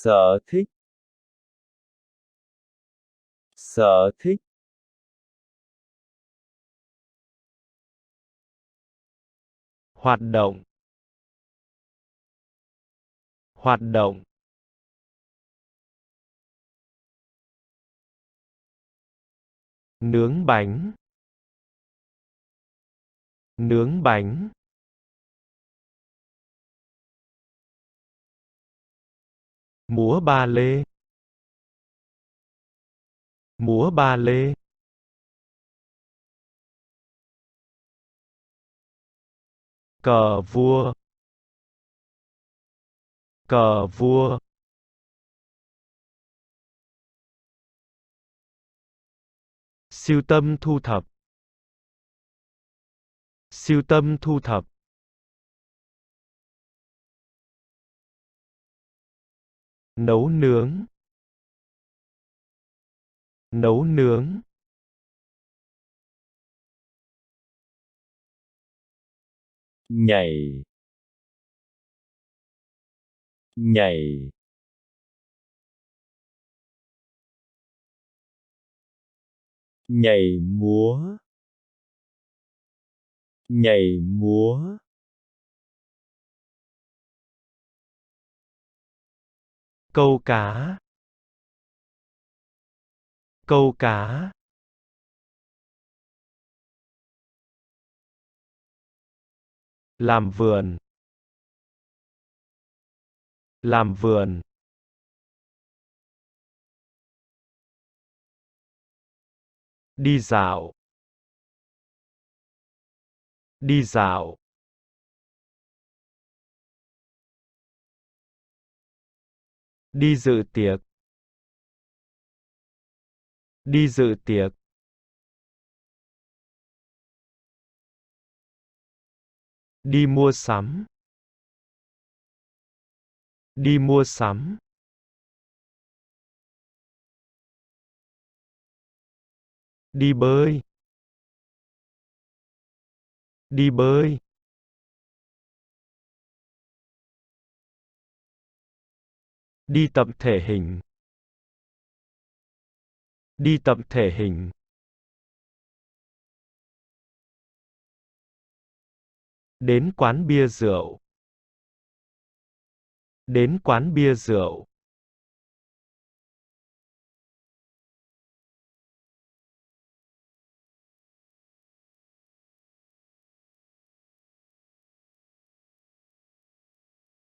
Sở thích. Sở thích. Hoạt động. Hoạt động. Nướng bánh. Nướng bánh. Múa ba lê. Múa ba lê. Cờ vua. Cờ vua. Sưu tâm thu thập. Sưu tâm thu thập. Nấu nướng. Nấu nướng. Nhảy. Nhảy. Nhảy múa. Nhảy múa. Câu cá. Câu cá. Làm vườn. Làm vườn. Đi dạo. Đi dạo. Đi dự tiệc. Đi dự tiệc. Đi mua sắm. Đi mua sắm. Đi bơi. Đi bơi. Đi tập thể hình. Đi tập thể hình. Đến quán bia rượu. Đến quán bia rượu.